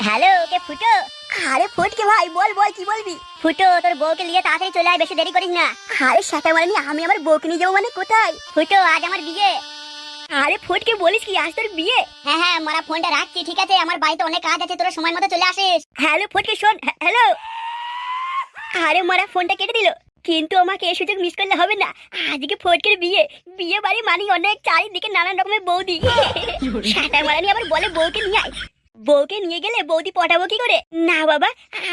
Hello, কে ফুটো? আরে ফটকে ভাই, বল বল কি বলবি? ফুটো, তোর বউকে নিয়ে তাড়াতাড়ি চলে আয়, বেশি দেরি করিস না। আরে সেটা মানে আমি আমার বউকে নিয়ে যাবো মানে কোথায়? ফুটো, আজ আমার বিয়ে। আরে ফটকে বলিস কি আজ তোর বিয়ে? হ্যাঁ হ্যাঁ, মারা ফোনটা রাখছি, ঠিক আছে? আমার বাড়িতে অনেক কাজ আছে, তোরা সময় মতো চলে আসিস। হ্যালো ফটকে শোন, হ্যালো। আরে মারা ফোনটা কেটে দিল। কিন্তু আমাকে এই সুযোগ মিস করলে হবে না। আজকে ফটকের বিয়ে। বিয়ে বাড়ি মানে অনেক, চারিদিকে নানান রকমের বৌদি। সেটা মানে আবার বলে বউকে নিয়ে আয়। বউকে নিয়ে গেলে বৌদি পটাবো কি করে? না বাবা,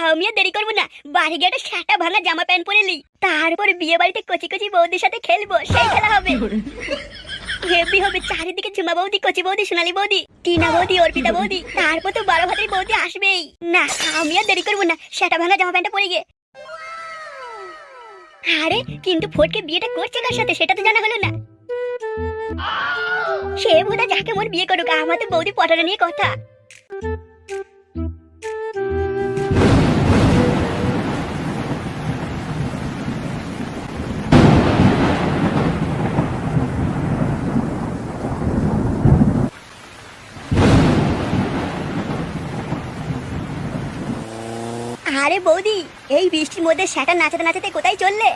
আমি আর দেরি করবো না। বাড়ি গিয়ে একটা সাটা ভাঙা জামা প্যান্ট পরে নি, তারপরে বিয়ে বাড়িতে কচি কচি বৌদির সাথে খেলবো, সেই খেলা হবে। হেভি হবে, চারিদিকে ঝুমা বৌদি, কচি বৌদি, সোনালী বৌদি, টিনা বৌদি, অর্পিতা বৌদি, তারপর তো 12 ভাতের বৌদি আসবেই। না, আমি আর দেরি করবো না, সেটা ভাঙা জামা প্যান্টটা পরে গিয়ে। আরে কিন্তু ফটকে বিয়েটা করছে কার সাথে সেটা তো জানা হলো না। সে বোধা যাকে মোর বিয়ে করুক, আমার তো বৌদি পটানো নিয়ে কথা। আরে বৌদি, এই বৃষ্টির মধ্যে সেটা নাচাতে নাচাতে কোথায় চললে?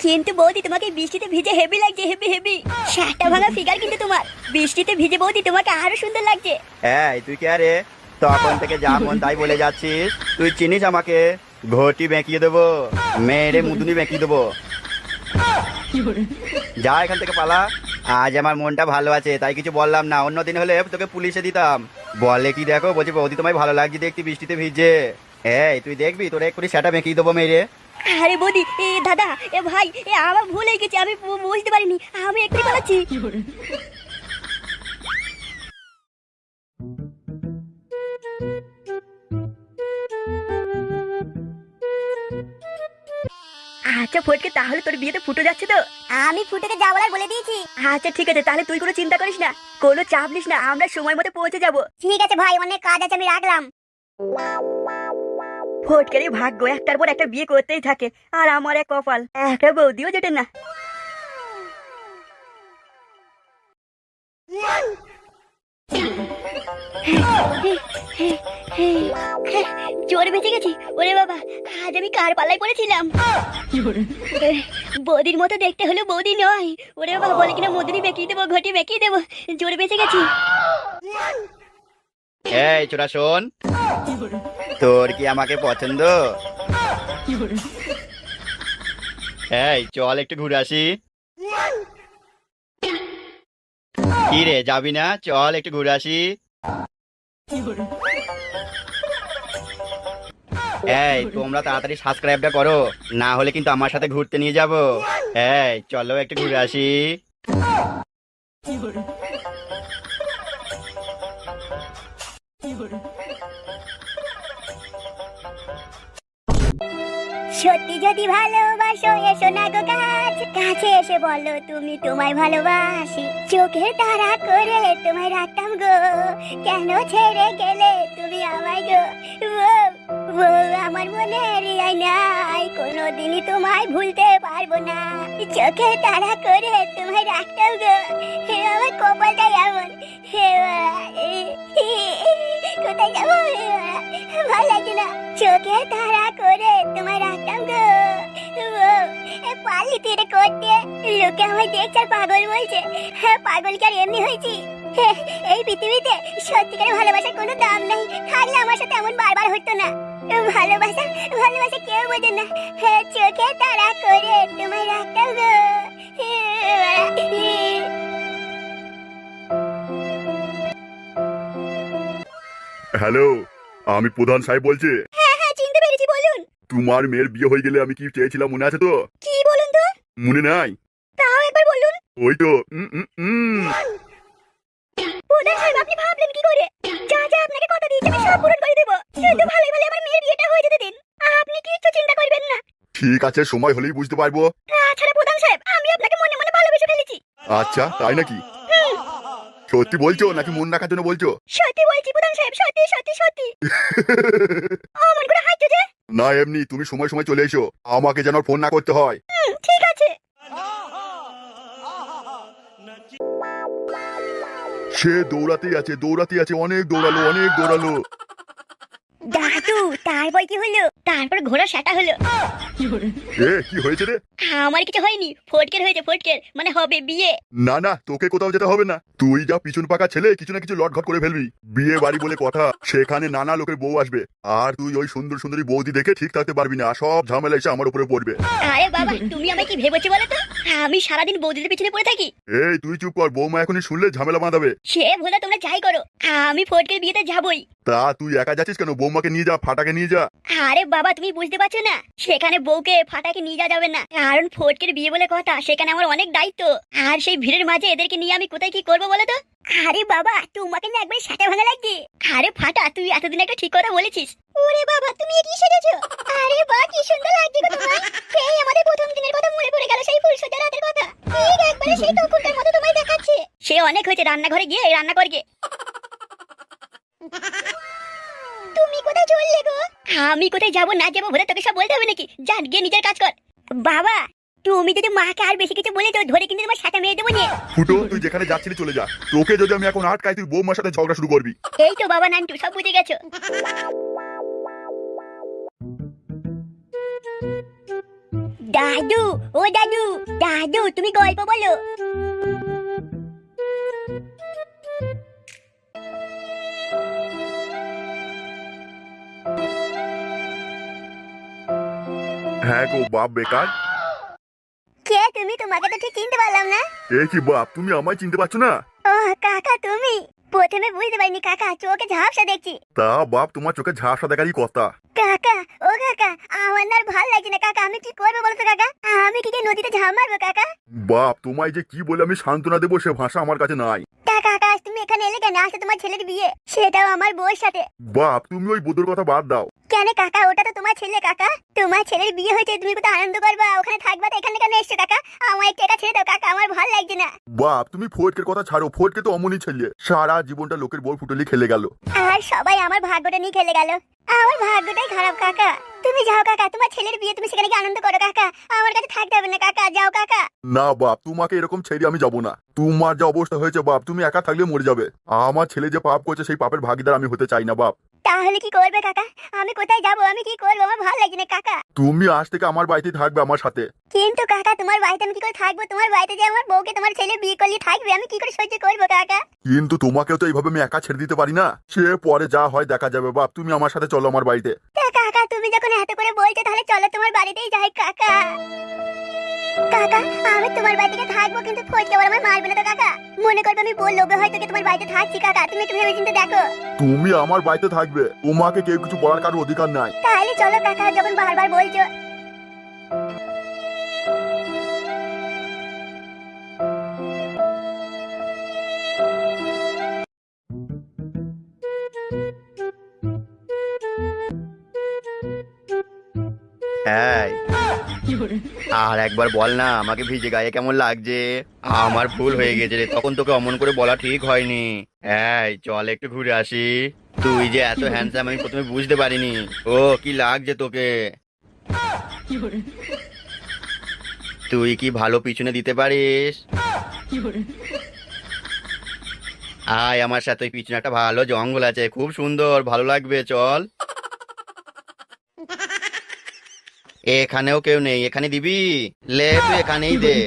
কিন্তু বৌদি তোমাকে বৃষ্টিতে ভিজে হেভি লাগছে, হেভি হেভি। সেটা ভাঙা ফিগার কিন্তু তোমার, বৃষ্টিতে ভিজে বৌদি তোমাকে আরো সুন্দর লাগছে। এই তুই কে রে? তখন থেকে যা মন তাই বলে যাচ্ছিস। তুই চিনিস আমাকে? ঘটি বেঁকিয়ে দেবো, মেয়েরে মুদুনি বেঁকিয়ে দেবো। যা এখান থেকে পালা। আজ আমার মনটা ভালো আছে তাই কিছু বললাম না, অন্যদিন হলে তোকে পুলিশে দিতাম। বলে কি দেখো, বলছি বৌদি তোমায় ভালো লাগছে দেখতে বৃষ্টিতে ভিজে। এই তুই দেখবি তোর এক্ষুনি সেটা বেঁকিয়ে দেবো মেয়েরে। আরে বৌদি, এ দাদা, এ ভাই, এ আমার ভুল হয়ে গেছে, আমি বুঝতে পারিনি, আমি একটু পালাচ্ছি। আচ্ছা ফটকে, তাহলে তোর বিয়েতে ফুটো যাচ্ছে তো? আমি ফুটোকে যা বলার বলে দিয়েছি। আচ্ছা ঠিক আছে, তাহলে তুই কোনো চিন্তা করিস না, কোনো চাপ নিস না, আমরা সময় মতো পৌঁছে যাবো। ঠিক আছে ভাই, অনেক কাজ আছে, আমি রাখলাম। ফটকেরই ভাগ্য, একটার পর একটা বিয়ে করতেই থাকে, আর আমার এক কপাল, একটা বৌদিও জোটে না। জোর বেঁচে গেছি। ওরে বাবা, আজ আমি কার পাল্লায় পড়েছিলাম? বৌদির মতো দেখতে হলো, বৌদি নয়। ওরে বাবা, বলে কিনা মধুরি বেঁকিয়ে দেবো, ঘটি বেঁকিয়ে দেবো। জোর বেঁচে গেছি। এই ছোটা শোন, তোর কি আমাকে পছন্দ? এই চল একটু ঘুরে আসি। কি রে, যাবি না? চল একটু ঘুরে আসি। এই তোমরা তাড়াতাড়ি সাবস্ক্রাইবটা করো, না হলে কিন্তু আমার সাথে ঘুরতে নিয়ে যাবো। এই চলো একটু ঘুরে আসি। সত্যি যদি ভালোবাসো, এসো না গো কাছে এসে বলো তুমি তোমায় ভালোবাসি। চোখের তারা করে তোমায় রাখতাম গো, কেন ছেড়ে গেলে তুমি আমায় গো? ও আমার মনের আয়নায়, কোনোদিনই তোমায় ভুলতে পারবো না। চোখের তারা করে তোমায় রাখতাম গো, হে আমার কপালটা এমন। হে কোথায় যাবো, ভালো লাগে না। চোখে তারা করে তোমায় রাখতাম গো, পারলি তুই এটা করতে? লোকে আমায় দেখছে আর পাগল বলছে। হ্যাঁ, পাগল কি আর এমনি হয়েছি? এই পৃথিবীতে সত্যিকারের ভালোবাসার কোনো দাম নেই, থাকলে আমার সাথে এমন বারবার হতো না। ভালোবাসা ভালোবাসা কেউ বোঝে না। চোখে তারা করে তোমায় রাখতাম গো। হ্যালো, আমি প্রধান সাহেব বলছি। হ্যাঁ হ্যাঁ, চিনতে পেরেছি, বলুন। তোমার মেয়ের বিয়ে হয়ে গেলে আমি কি চেয়েছিলাম মনে আছে তো? কি বলুন তো? মনে নাই? তাও একবার বলুন। ওই তো প্রধান সাহেব, আপনি ভাবলেন কি করে? যা যা আপনাকে কথা দিয়েছি আমি সব পূরণ করে দেবো, কিন্তু ভালোই ভালো আমার মেয়ের বিয়েটা হয়ে যেতে দিন। আপনি কিচ্ছু চিন্তা করবেন না। ঠিক আছে, সময় হলেই বুঝতে পারবো। তাছাড়া প্রধান সাহেব, আমি আপনাকে মনে মনে ভালোবেসে ফেলেছি। আচ্ছা, তাই নাকি? সত্যি বলছো নাকি মন রাখার জন্য বলছো? সত্যি বলছি প্রধান সাহেব, সত্যি সত্যি সত্যি। অমন করে হাঁটছো যে? না, এমনি তুমি সময় সময় চলে এসো, আমাকে যেন ফোন না করতে হয়। ঠিক আছে। সে দৌড়াতেই আছে, অনেক দৌড়ালো। দাদু তারপর কি হলো? তারপর ঘোড়া সেটা হলো। কি হয়েছে রে? আমার কিছু হয়নি, ফটকের হয়েছে, ফটকের মানে হবে বিয়ে। না তোকে কোথাও যেতে হবে না, তুই যা পিছন পাকা ছেলে কিছু না কিছু লটঘট করে ফেলবি। বিয়ে বাড়ি বলে কথা, সেখানে নানা লোকের বউ আসবে, আর তুই ওই সুন্দরী বৌদি দেখে ঠিক থাকতে পারবি না, সব ঝামেলা এসে আমার উপরে পড়বে। আরে বাবা, তুমি আমায় কি ভেবেছো বলো তো? আমি সারাদিন বৌদিদের পিছনে পড়ে থাকি? এই তুই চুপ কর, বৌমা এখনই শুনলে ঝামেলা বাঁধাবে। সে ভোলা তোমরা যাই করো, আমি ফটকের বিয়েতে যাবই। তা তুই একা যাচ্ছিস কেন? বৌমাকে নিয়ে যা, ফাটাকে নিয়ে যা। আরে বাবা, তুমি বুঝতে পারছো না, সেখানে বউকে ফাটাকে নিয়ে যাওয়া যাবে না, কারণ ফটকের বিয়ে বলে কথা, সেখানে আমার অনেক দায়িত্ব। আর সেই ভিড়ের মাঝে এদেরকে নিয়ে আমি কোথায় কি করবো বলো তো? আরে বাবা তোমাকে না একবার সেটা ভাঙা লাগছে। আরে ফাটা, তুই এতদিন একটা ঠিক কথা বলেছিস। ওরে বাবা তুমি কি সেজেছো? আরে বাহ কি সুন্দর লাগছে গো তোমায়। সেই আমাদের প্রথম দিনের কথা মনে পড়ে গেল, সেই ফুলসজ্জা রাতের কথা। ঠিক একবারে সেই তখনকার মতো তোমায় দেখাচ্ছে। সে অনেক হয়েছে, রান্নাঘরে গিয়ে রান্না করগে। তুমি কোথায় চললে গো? আমি কোথায় যাবো না যাবো বলে তোকে সব বলতে হবে নাকি? যান গিয়ে নিজের কাজ কর। বাবা তুমি যদি মাকে আর বেশি কিছু বলে তো ধরে কিন্তু তোমার সাথে মেরে দেবো নিয়ে। ফুটো, তুই যেখানে যাচ্ছিলি চলে যা, তোকে যদি আমি এখন আটকাই তুই বৌমার সাথে ঝগড়া শুরু করবি। এই তো বাবা নান্টু, সব বুঝে গেছো। দাদু ও দাদু, দাদু তুমি গল্প বলো। হ্যাঁ গো বাপ বেকার। কে তুমি? তোমাকে তো ঠিক চিনতে পারলাম না। এ কি বাপ, তুমি আমায় চিনতে পারছো না? ও কাকা তুমি? প্রথমে বুঝতে পারিনি কাকা, চোখে ঝাপসা দেখছি। তা বাপ, তোমার চোখে ঝাপসা দেখারই কথা। কাকা ও কাকা, আমার না আর ভালো লাগছে না কাকা, আমি কি করবো বলো তো কাকা? আমি কি নদীতে ঝাঁপ মারবো কাকা? বাপ, তোমায় যে কি বলে আমি সান্ত্বনা দেবো সে ভাষা আমার কাছে নাই। কাকা আজ তুমি এখানে এলে কেন? আজকে তোমার ছেলের বিয়ে, সেটাও আমার বউর সাথে। বাপ, তুমি ওই বুদ্ধর কথা বাদ দাও। কেন কাকা? ওটা তো তোমার ছেলে কাকা, তোমার ছেলের বিয়ে হয়েছে, তুমি কোথাও আনন্দ করবা, ওখানে থাকবা, তো এখানে কেন এসছো কাকা? আমার একটু একা ছেড়ে দাও কাকা, আমার ভালো লাগছে না। বাপ, তুমি ফটকের কথা ছাড়ো, ফটকে তো অমনি ছেলে, সারা জীবনটা লোকের বউ ফুটলি খেলে গেল। আর সবাই আমার ভাগ্যটা নিয়ে খেলে গেল, আমার ভাগ্যটাই খারাপ কাকা। তুমি যাও কাকা, তোমার ছেলের বিয়ে, তুমি সেখানে গিয়ে আনন্দ করো কাকা, আমার কাছে থাকতে হবে না কাকা, যাও কাকা। না বাপ, তোমাকে এরকম ছেড়ে আমি যাবো না। তোমার যা অবস্থা হয়েছে বাপ, তুমি একা থাকলে মরে যাবে। আমার ছেলে যে পাপ করছে সেই পাপের ভাগীদার আমি হতে চাই না বাপ। তাহলে কি করবে কাকা? আমি কোথায় যাবো? আমি কি করবো? আমার ভালো লাগছে না কাকা। তুমি আজ থেকে আমার বাড়িতেই থাকবে আমার সাথে। কিন্তু কাকা তোমার বাড়িতে আমি কি করে থাকবো? তোমার বাড়িতে যে আমার বউকে তোমার ছেলে বিয়ে করলে থাকবে, আমি কি করে সহ্য করবো কাকা? কিন্তু তোমাকেও তো এইভাবে আমি একা ছেড়ে দিতে পারি না, সে পরে যা হয় দেখা যাবে বাপ। তুমি আমার সাথে চলো আমার বাড়িতে। তা কাকা তুমি যখন এত করে বলছো তাহলে চলো তোমার বাড়িতেই যাই কাকা। কাকা আমি তোমার বাড়িতে থাকবো, কিন্তু ফটকে আবার আমার মারবে না তো কাকা? মনে করবে আমি বললো হয়তো কি তোমার বাড়িতে থাকছি কাকা, তুমি একটু ভেবে চিন্তে দেখো। তুমি আমার বাড়িতে থাকবে, তোমাকে কেউ কিছু বলার কারো অধিকার নাই। তাহলে চলো কাকা, যখন বারবার বলছো। হ্যাঁ, আর একবার বল না আমাকে ভিজে গায়ে কেমন লাগছে। আমার ভুল হয়ে গেছে রে, তখন তোকে অমন করে বলা ঠিক হয়নি। এই চল একটু ঘুরে আসি। তুই যে এত হ্যান্ডসাম আমি প্রথমে বুঝতে পারিনি। ও কি লাগছে তোকে? তুই কি ভালো পিছনে দিতে পারিস? আয় আমার সাথে, ওই পিছনে একটা ভালো জঙ্গল আছে, খুব সুন্দর, ভালো লাগবে, চল। এখানেও কেউ নেই, এখানে দিবি? লে তুই এখানেই দে।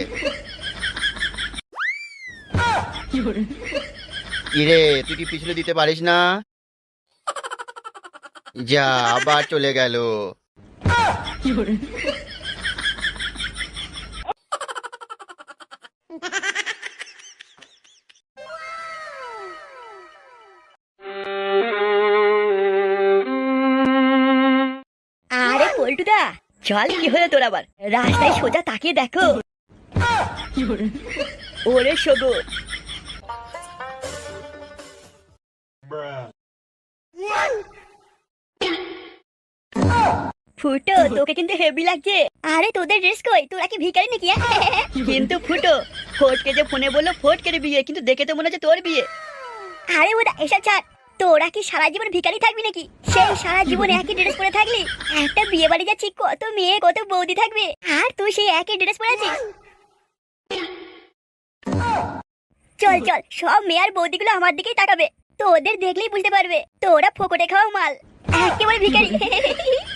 ইরে তুই কি পিছনে দিতে পারিস না? যা, আবার চলে গেল। আরে পল্টুদা, চল, কি হলো তোর আবার? রাস্তায় সোজা তাকিয়ে দেখো। ওরে শোগো, ফুটো তোকে কিন্তু হেভি লাগছে। আরে তোদের ড্রেস কই? তোরা কি ভিখারি নাকি? কিন্তু ফুটো, ফটকে যে ফোনে বললো ফটকের বিয়ে, কিন্তু দেখে তো মনে হচ্ছে তোর বিয়ে। আরে ওটা এসব ছাড়, তোরা কি সারা জীবন ভিখারি থাকবি নাকি? সেই সারা জীবন একই ড্রেস পরে থাকলি? একটা বিয়ে বাড়ি যাচ্ছি, কত মেয়ে কত বৌদি থাকবে, আর তুই সেই একই ড্রেস পরে আছিস। চল চল, সব মেয়ার বৌদিগুলো আমার দিকেই তাকাবে, তো ওদের দেখলেই বুঝতে পারবে তোরা ফোকটে খাওয়া মাল, একেবারে ভিখারি।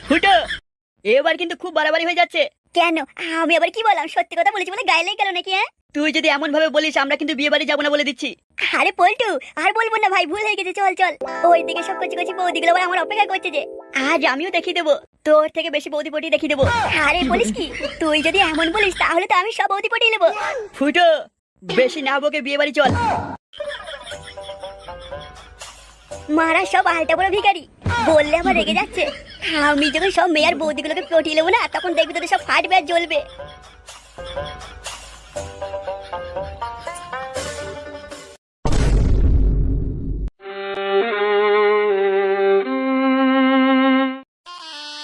ফুটো, এবার কিন্তু খুব বাড়াবাড়ি হয়ে যাচ্ছে। কেন, আমি আবার কি বললাম? সত্যি কথা বলেছি বলে গায়ে লেগে গেল নাকি? হ্যাঁ, তুই যদি এমন ভাবে বলিস আমরা কিন্তু বিয়ে বাড়ি যাবো না বলে দিচ্ছি। আরে পল্টু, আর বলবো না ভাই, ভুল হয়ে গেছে, চল চল। ওইদিকে সব কচি কচি বৌদিগুলো আবার আমার অপেক্ষা করছে যে, আজ আমিও দেখিয়ে দেবো, তোর থেকে বেশি বৌদি পটিয়ে দেখিয়ে দেবো। আরে বলিস কি, তুই যদি এমন বলিস তাহলে তো আমি সব বৌদি পটিয়ে নেবো। ফুটো, বেশি না বকে বিয়ে বাড়ি চল। মারা সব আলটা বড় ভিখারি, বললে আবার রেগে যাচ্ছে। আমি যখন সব মেয়ার বৌদিগুলোকে পটিয়ে নেবো না, তখন দেখবি তোদের সব ফাটবে আর জ্বলবে।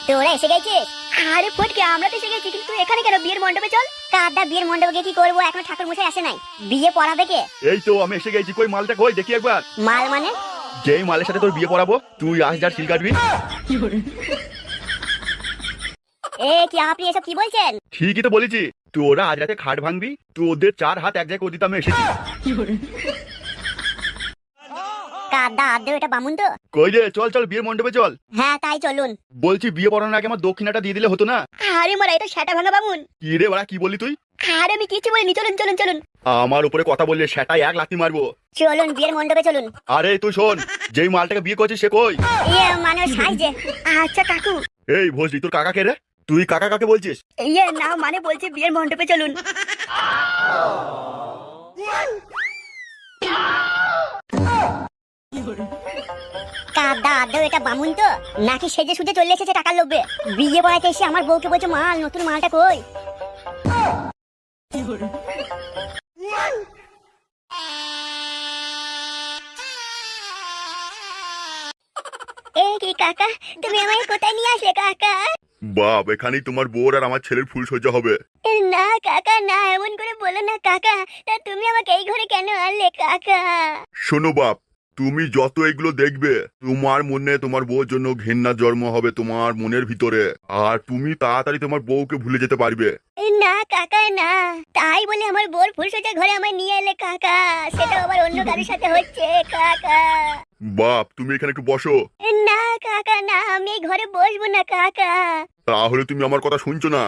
তোরা এসে গেছিস? আরে ফটকে, আমরা তো এসে গেছি, কিন্তু তুই এখানে কেন? বিয়ের মণ্ডপে চল। কাদা বিয়ের মণ্ডপে গিয়ে কি করবো? এখনো ঠাকুর মশাই আসে নাই, বিয়ে পড়াবে কে? এই তো আমি এসে গেছি, কই মালটা কই দেখি একবার। মাল মানে? যেই মালের সাথে তোর বিয়ে পড়াবো তুই আজ যার সিল কাটবি। এ কি আপনি এসব কি বলছেন? ঠিকই তো বলেছি, তোরা আজ রাতে খাট ভাঙবি, তোদের 4 হাত এক জায়গায় করে দিতে আমি এসেছি। কাদা আদৌ এটা বামুন তো? কই রে, চল চল বিয়ের মণ্ডপে চল। হ্যাঁ তাই চলুন। বলছি বিয়ে পড়ানোর আগে আমার দক্ষিণাটা দিয়ে দিলে হতো না? আরে মারা, এটা সেটা ভাঙা বামুন। কি রে বাড়া, কি বললি তুই? আরে আমি কিছু বলিনি, চলুন চলুন চলুন। আমার উপরে কথা বললে সেটাই এক লাথি মারবো। চলুন বিয়ের মণ্ডপে চলুন। আরে তুই শোন, যেই মালটাকে বিয়ে করছিস সে কই? ইয়ে মানে সাইজে। আচ্ছা কাকু। এই ভোজলি, তোর কাকা কে রে? তুই কাকা কাকে বলছিস? ইয়ে না, মানে বলছি বিয়ের মণ্ডপে চলুন। কাদা আদৌ এটা বামুন তো, নাকি সেজে সুজে চলে এসেছে টাকার লোভে? বিয়ে পড়াতে এসে আমার বউকে বলছে মাল, নতুন মালটা কই? এ কি কাকা, তুমি আমাকে কোথায় নিয়ে আসলে কাকা? বাপ, এখানেই তোমার বউর আর আমার ছেলের ফুল সজ্জা হবে। না কাকা না, এমন করে বলো না কাকা। তা তুমি আমাকে এই ঘরে কেন আনলে কাকা? শোনো বাপ, তুমি যত এগুলো দেখবে তোমার মনে তোমার বউর জন্য ঘৃণা জন্ম হবে তোমার মনের ভিতরে, আর তুমি তাড়াতাড়ি তোমার বউকে ভুলে যেতে পারবে। না কাকা না, তাই বলে আমার বোর ফুলসজ্জা ঘরে আমায় নিয়ে এলে কাকা, সেটা আবার অন্য কারোর সাথে হচ্ছে কাকা। বাপ, তুমি এখানে একটু বসো। না কাকা না, আমি এই ঘরে বসবো না কাকা। তাহলে তুমি আমার কথা শুনছো না?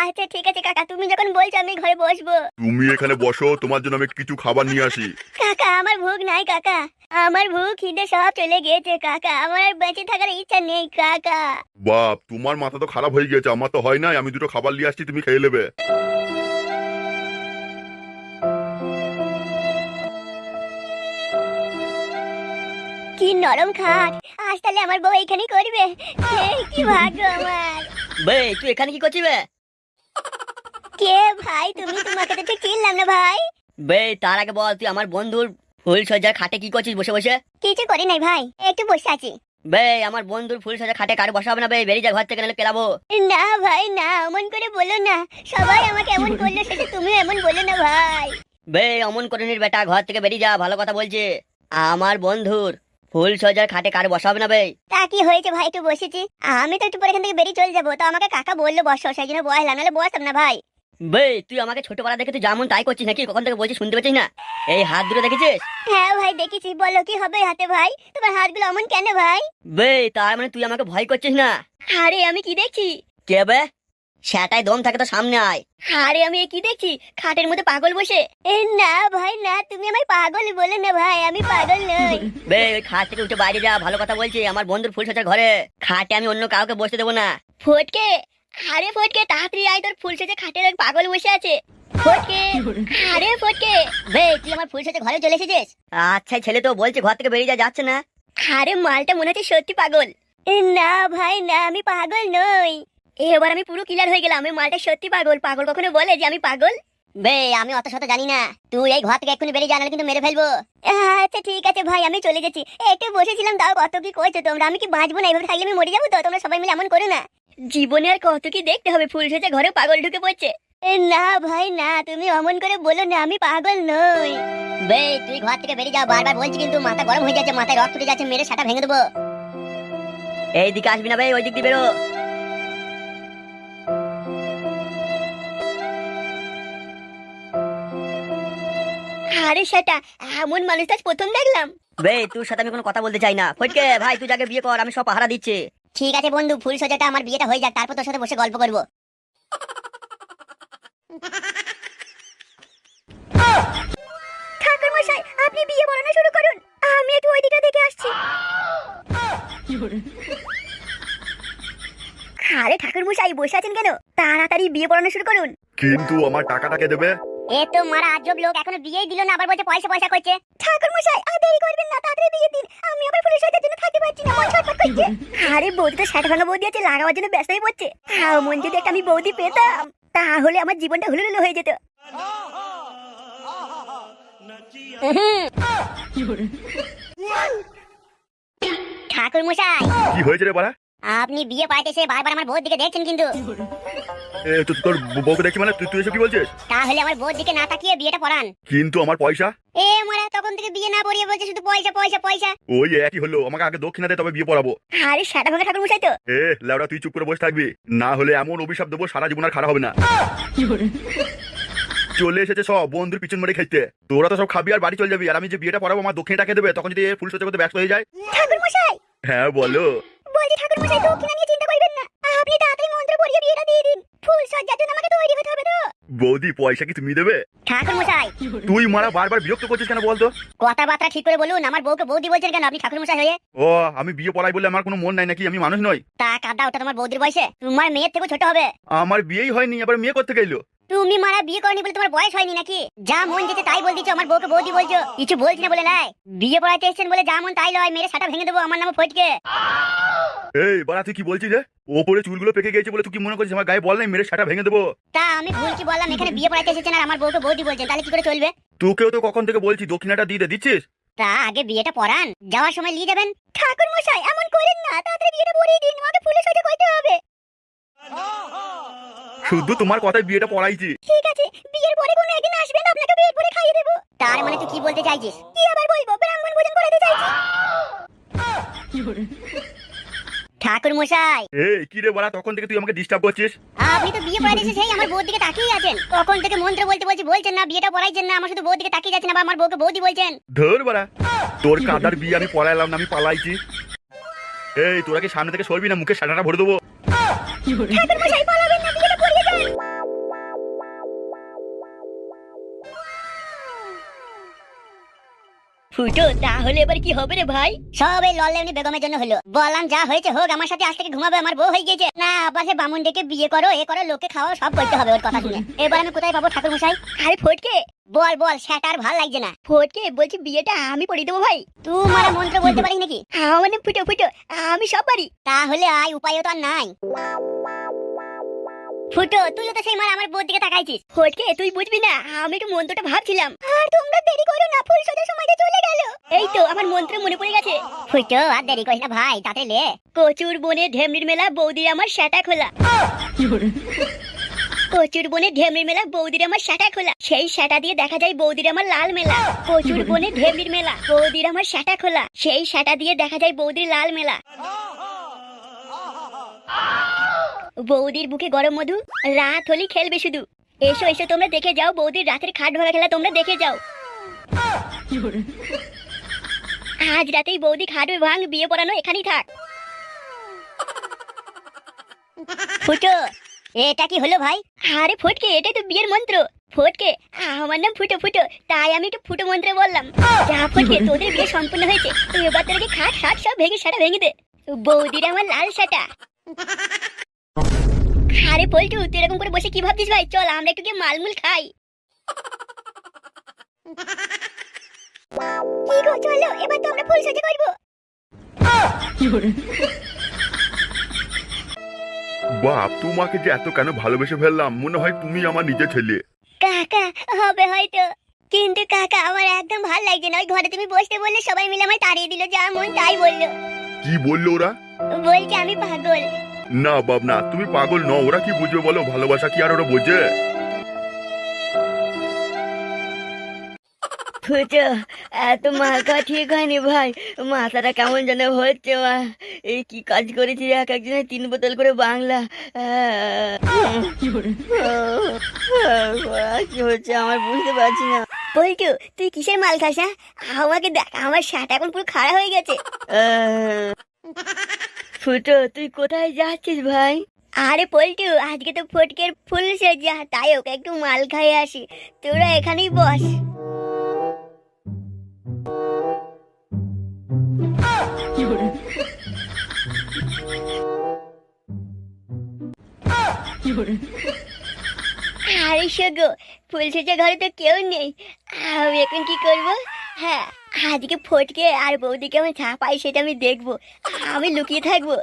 আচ্ছা ঠিক আছে কাকা, তুমি যখন বলছো আমি ঘরে বসবো। তুমি এখানে বসো, তোমার জন্য আমি কিছু খাবার নিয়ে আসি। কাকা আমার ভুখ নাই কাকা, আমার ভুখ খিদে সব চলে গেছে কাকা, আমার আর বেঁচে থাকার ইচ্ছা নেই কাকা। বাপ, তোমার মাথা তো খারাপ হয়ে গেছে, আমার তো হয় নাই। আমি দুটো খাবার নিয়ে আসছি, তুমি খেয়ে নেবে। কি নরম খাট, আজ তাহলে আমার বউ এইখানেই করবে। কি ভাগ্য আমার। বে, তুই এখানে কি করছিস বে? কে ভাই তুমি? তোমাকে তো ঠিক চিনলাম না ভাই। বে, তার আগে বল, তুই আমার বন্ধুর ফুল সজ্জার খাটে কি করছিস বসে বসে? কিছু করি নাই ভাই, একটু বসে আছি। বে, আমার বন্ধুর ফুল সজ্জার খাটে কার বসা হবে না বে, বেরিয়ে যা ঘর থেকে, নাহলে কেলাবো। না ভাই না, অমন করে বলো না, সবাই আমাকে এমন করলো, সেটা তুমিও এমন বলো না ভাই। বে, অমন করে নির বেটা, ঘর থেকে বেরিয়ে যা, ভালো কথা বলছে। আমার বন্ধুর ফুল সজ্জার খাটে কার বসা হবে না বে। তা কি হয়েছে ভাই, একটু বসেছি, আমি তো একটু পরে এখান থেকে বেরিয়ে চলে যাবো, তো আমাকে কাকা বললো বসো, সেই জন্য বসলাম, নাহলে বসতাম না ভাই। বে, তুই আমাকে ছোটবেলা দেখে তুই যেমন তাই করছিস নাকি? কখন থেকে বলছিস শুনতে পাচ্ছিস না? এই হাত দুটো দেখেছিস? হ্যাঁ ভাই দেখেছি, বলো কি হবে হাতে ভাই? তোমার হাতগুলো অমন কেন ভাই? বে, তার মানে তুই আমাকে ভয় করছিস না? আরে আমি কি দেখছি? কে বে? সেটাই দম থাকে তো সামনে আয়। আরে আমি কি দেখছি? খাটের মধ্যে পাগল বসে। না ভাই না, তুমি আমায় পাগল বলো না ভাই, আমি পাগল নই। বে, ওই খাট থেকে উঠে বাইরে যা, ভালো কথা বলছি। আমার বন্ধুর ফুল সজ্জার ঘরে খাটে আমি অন্য কাউকে বসতে দেবো না। ফটকে, আরে ফটকে তাড়াতাড়ি আয়, তোর ফুল সজ্জা খাটের এক পাগল বসে আছে। ফটকে, আরে ফটকে। বে, তুই আমার ফুল সজ্জা ঘরে চলে এসেছিস? আচ্ছা, ছেলে তো বলছে ঘর থেকে বেরিয়ে যাচ্ছে না। আরে মালটা মনে হচ্ছে সত্যি পাগল। না ভাই না, আমি পাগল নই। এবার আমি পুরো ক্লিয়ার হয়ে গেলাম, আমি মালটা সত্যি পাগল। পাগল কখনো বলে যে আমি পাগল? বে আমি অত শত জানি না, তুই এই ঘর থেকে এক্ষুনি বেরিয়ে জানালে কিন্তু মেরে ফেলবো। আচ্ছা ঠিক আছে ভাই, আমি চলে যাচ্ছি। একটু বসেছিলাম, তাও কত কি করছো তোমরা, আমি কি বাঁচবো না? এইভাবে থাকলে আমি মরে যাবো তো, তোমরা সবাই মিলে এমন করো না। জীবনে আর কত কি দেখতে হবে, ফুল সজ্জা ঘরে পাগল ঢুকে পড়ছে। না ভাই না, তুমি অমন করে বলো না, আমি পাগল নই। বে তুই ঘর থেকে বেরিয়ে যাও, বারবার বলছি কিন্তু, মাথা গরম হয়ে যাচ্ছে, মাথায় রক্ত উঠে যাচ্ছে, মেরে সাটা ভেঙে দেবো। এই দিকে আসবি না বে, ওই দিক দিয়ে বেরো। আরে সেটা এমন মানুষটা আজ প্রথম দেখলাম। বে তোর সাথে আমি কোনো কথা বলতে চাই না। ফটকে ভাই তুই যাকে বিয়ে কর, আমি সব পাহারা দিচ্ছি। ঠিক আছে বন্ধু, ফুল সজ্জাটা আমার বিয়েটা হয়ে যাক, তারপর তোর সাথে বসে গল্প করবো। ঠাকুর মশাই আপনি বিয়ে পড়ানো শুরু করুন, আমি একটু ওই দিকটা দেখে আসছি। আরে ঠাকুর মশাই বসে আছেন কেন? তাড়াতাড়ি বিয়ে পড়ানো শুরু করুন। কিন্তু আমার টাকাটা কে দেবে? এ তো মারা আজব লোক, এখনো বিয়েই দিল না, আবার বলছে পয়সা পয়সা করছে। ঠাকুর মশাই আর দেরি করবেন না, তাড়াতাড়ি বিয়ে দিন, আমি আবার পুলিশ হওয়ার জন্য থাকতে পারছি না, মন ছটফট করছে। আরে বৌদি তো ষাট ভাঙা বৌদি আছে, লাগাবার জন্য ব্যস্ত হয়ে পড়ছে। মন যদি একটা আমি বৌদি পেতাম তাহলে আমার জীবনটা হুলুলুলু হয়ে যেত। ঠাকুর মশাই কি হয়েছে রে বাড়া? আপনি বিয়ে পাইতে এসে বারবার আমার বউর দিকে দেখছেন কিন্তু। তোর বউকে দেখছি মানে তুই এসব কি বলছিস? তাহলে আমার বউর দিকে না তাকিয়ে বিয়েটা পড়ান। কিন্তু আমার পয়সা? এ মারা তখন থেকে বিয়ে না পড়িয়ে বলছে শুধু পয়সা পয়সা পয়সা। ওই একই হলো, আমাকে আগে দক্ষিণা দে তবে বিয়ে পড়াবো। আরে সেটা ভাঙা ঠাকুর মশাই তো। লেওড়া তুই চুপ করে বসে থাকবি, না হলে এমন অভিশাপ দেবো সারা জীবন আর খারাপ হবে না। চলে এসেছে সব বন্ধুর পিছন মেরে খাইতে, তোরা তো সব খাবি আর বাড়ি চলে যাবি, আর আমি যে বিয়েটা পড়াবো আমার দক্ষিণে টাকা দেবে, তখন যদি ফুল সজ্জা করতে ব্যস্ত হয়ে যায়। ঠাকুর মশাই হ্যাঁ বলো। বলছি ঠাকুর মশাই দক্ষিণা নিয়ে চিন্তা করবেন না, আপনি তাড়াতাড়ি মন্ত্র পড়িয়ে বিয়েটা দিয়ে দিন। ফুল সজ্জার জন্য আমাকে তৈরি হতে হবে তো। বৌদি পয়সা কি তুমি দেবে? ঠাকুর মশাই তুই মারা বারবার বিরক্ত করছিস কেন বলতো? কথাবার্তা ঠিক করে বলুন, আমার বউকে বৌদি বলছেন কেন আপনি ঠাকুর মশাই হয়ে? ও আমি বিয়ে পড়াই বলে আমার কোনো মন নাই নাকি? আমি মানুষ নই? তা কাদা ওটা তোমার বৌদির বয়সে, তোমার মেয়ের থেকে ছোট হবে। আমার বিয়েই হয়নি, আবার মেয়ে করতে গেলো? তুমি মারা বিয়ে করনি বলে তোমার বয়স হয়নি নাকি? যা মন যেতে তাই বল দিচ্ছ, আমার বউকে বৌদি বলছো, কিছু বলছি না বলে নাই। বিয়ে পড়াইতে এসেছেন বলে যা মন তাই লয়, মেরে সাটা ভেঙে দেবো, আমার নাম ফটকে। এই বাড়া তুই কি বলছিস রে? ওপরে চুলগুলো পেকে গেছে বলে তুই কি মনে করছিস আমার গায়ে বল নাই মেরে সাটা ভেঙে দেবো? তা আমি ভুল কি বললাম? এখানে বিয়ে পড়াইতে এসেছেন আর আমার বউকে বৌদি বলছেন, তাহলে কি করে চলবে? তোকেও তো কখন থেকে বলছি দক্ষিণাটা দিয়ে দিচ্ছিস? তা আগে বিয়েটা পড়ান, যাওয়ার সময় নিয়ে যাবেন। ঠাকুর মশাই এমন করেন না, তাড়াতাড়ি বিয়েটা পড়িয়ে দিন, আমাকে ফুলে সজ্জা করতে হবে। শুধু তোমার কথায় বিয়েটা পড়াইছি। ঠিক আছে বিয়ের পরে কোনো একদিন আসবেন, আপনাকে পেট ভরে খাইয়ে দেবো। তার মানে তুই কি বলতে চাইছিস? কি আবার বলবো, ব্রাহ্মণ ভোজন করাতে চাইছি। ঠাকুর মশাই এই কি রে বাড়া, তখন থেকে তুই আমাকে ডিস্টার্ব করছিস? আপনি তো বিয়ে পড়াইতে এসে সেই আমার বউর দিকে তাকিয়ে আছেন, তখন থেকে মন্ত্র বলতে বলছি বলছেন না, বিয়েটা পড়াইছেন না, আমার শুধু বউর দিকে তাকিয়ে যাচ্ছেন, আবার আমার বউকে বৌদি বলছেন। ধর বাড়া, তোর কাদার বিয়ে আমি পড়াইলাম না, আমি পালাইছি। এই তোরা কি সামনে থেকে সরবি না মুখে সাটাটা ভরে দেবো? ঠাকুর মশাই পালাবেন না, বিয়েটা পড়িয়ে যান। ফুটো তাহলে এবার কি হবে রে ভাই? সব এই লল্লেমনি বেগমের জন্য হলো। বললাম যা হয়েছে হোক, আমার সাথে আজ থেকে ঘুমাবে, আমার বউ হয়ে গেছে না, আপাশে বামুন ডেকে বিয়ে করো, এ করো, লোকে খাওয়া, সব করতে হবে ওর কথা শুনে। এবার আমি কোথায় পাবো ঠাকুর মশাই? আরে ফটকে বল বল, সেটা আর ভাল লাগছে না। ফটকে বলছি বিয়েটা আমি পড়িয়ে দেবো ভাই। তুই মারা মন্ত্র বলতে পারিস নাকি? মানে ফুটো ফুটো আমি সব পারি। তাহলে আয়, উপায়ও তো আর নাই। ফুটো তুইও তো সেই মারা আমার বউর দিকে তাকাইছিস। ফটকে তুই বুঝবি না, আমি একটু মন্ত্রটা ভাবছিলাম। আর তোমরা দেরি করো না, ফুল সজ্জার সময়টা চলে গেল। এই তো আমার মন্ত্র মনে পড়ে গেছে। ফুটো আর দেরি করিস না ভাই, তাতে লে। কচুর বনে ঢেমনির মেলা, বৌদির আমার শাটা খোলা। কচুর বনে ঢেমনির মেলা, বৌদির আমার শাটা খোলা, সেই শাটা দিয়ে দেখা যায় বৌদির আমার লাল মেলা। কচুর বনে ঢেমনির মেলা, বৌদির আমার শাটা খোলা, সেই শাটা দিয়ে দেখা যায় বৌদির লাল মেলা। বৌদির বুকে গরম মধু, রাত হলি খেলবে শুধু। এসো এসো তোমরা দেখে যাও, বৌদির রাতের খাট ভাঙা খেলা তোমরা দেখে যাও। আজ রাতেই বৌদি খাট ভাঙ, বিয়ে পড়ানো এখানেই থাক। ফুটো এটা কি হলো ভাই? আরে ফটকে এটাই তো বিয়ের মন্ত্র। ফটকে আমার নাম ফুটো ফুটো, তাই আমি একটু ফুটো মন্ত্রে বললাম। যা ফটকে তোদের বিয়ে সম্পূর্ণ হয়েছে, এবার তোদেরকে খাট খাট সব ভেঙে সাটা ভেঙে দে। বৌদির আমার লাল সাটা। আরে পল্টু তুই এরকম করে বসে কি ভাবছিস ভাই? চল আমরা একটু গিয়ে মালমুল খাই। কি গো চলো, এবার তো আমরা ফুল সজ্জা করবো। বাপ তোমাকে যে এত কেন ভালোবেসে ফেললাম, মনে হয় তুমি আমার নিজের ছেলে। কাকা হবে হয়তো, কিন্তু কাকা আমার একদম ভালো লাগছে না। ওই ঘরে তুমি বসতে বললে সবাই মিলে আমায় তাড়িয়ে দিল, যা মন তাই বললো। কি বললো ওরা? বলছে আমি পাগল। না বাপ না, তুমি পাগল নও, ওরা কি বুঝবে বলো? ভালোবাসা কি আর ওরা বোঝে? ফুটো এত মাথা ঠিক হয়নি ভাই, মাথাটা কেমন যেন হচ্ছে। মা এই কি কাজ করেছি, এক একজনের 3 বোতল করে বাংলা। কি হচ্ছে আমার বুঝতে পারছি না। পল্টু তুই কিসের মাল খাস? হ্যাঁ আমাকে দেখ, আমার শার্ট এখন পুরো খাড়া হয়ে গেছে। ফুটো তুই কোথায় যাচ্ছিস ভাই? আরে পল্টু আজকে তো ফটকের ফুল সেজা, তাই ওকে একটু মাল খাইয়ে আসি, তোরা এখানেই বস। আরে শোগো, ফুল সেজা ঘরে তো কেউ নেই, আমি এখন কি করবো? হ্যাঁ, আজকে ফটকে আর বৌদিকে আমি ছাপাই সেটা আমি দেখবো, আমি লুকিয়ে থাকবো।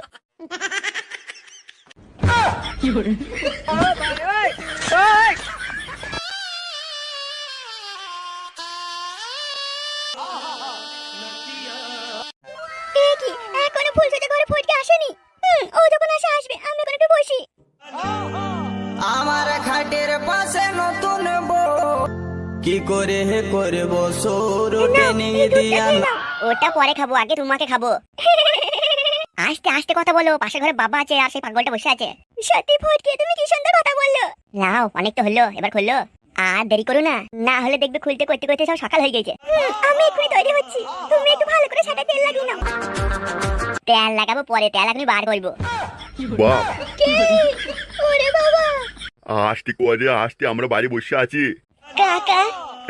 এ কি, এখনো ফুল সেজা ঘরে ফটকে আসেনি? ও যখন আসবে আমি এখন একটু বসি। আমার খাটের পাশে নতুন বউ কি করে হে করব সৌরভে নিয়ে দিয়া না। ওটা পরে খাবো, আগে তোমাকে খাবো। আস্তে আস্তে কথা বলো, পাশের ঘরে বাবা আছে আর সেই পাগলটা বসে আছে। সত্যি ফটকে তুমি কি সুন্দর কথা বললো। নাও অনেক তো হলো, এবার খুললো, আর দেরি করো না, না হলে দেখবে খুলতে করতে করতে সব সকাল হয়ে গেছে। আমি এক্ষুনি তৈরি হচ্ছি, তুমি একটু ভালো করে সেটা তেল লাগিয়ে নাও। তেল লাগাবো পরে, তেল আমি বার করবো। বাপ, ওরে বাবা। আসতে করে আসতে আমরা বাড়ি বসে আছি। কাকা,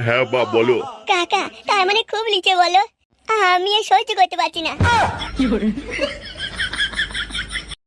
হ্যাঁ বাপ বলো। কাকা তার মানে খুব লিচে বলো, আমি আর সহ্য করতে পারছি না।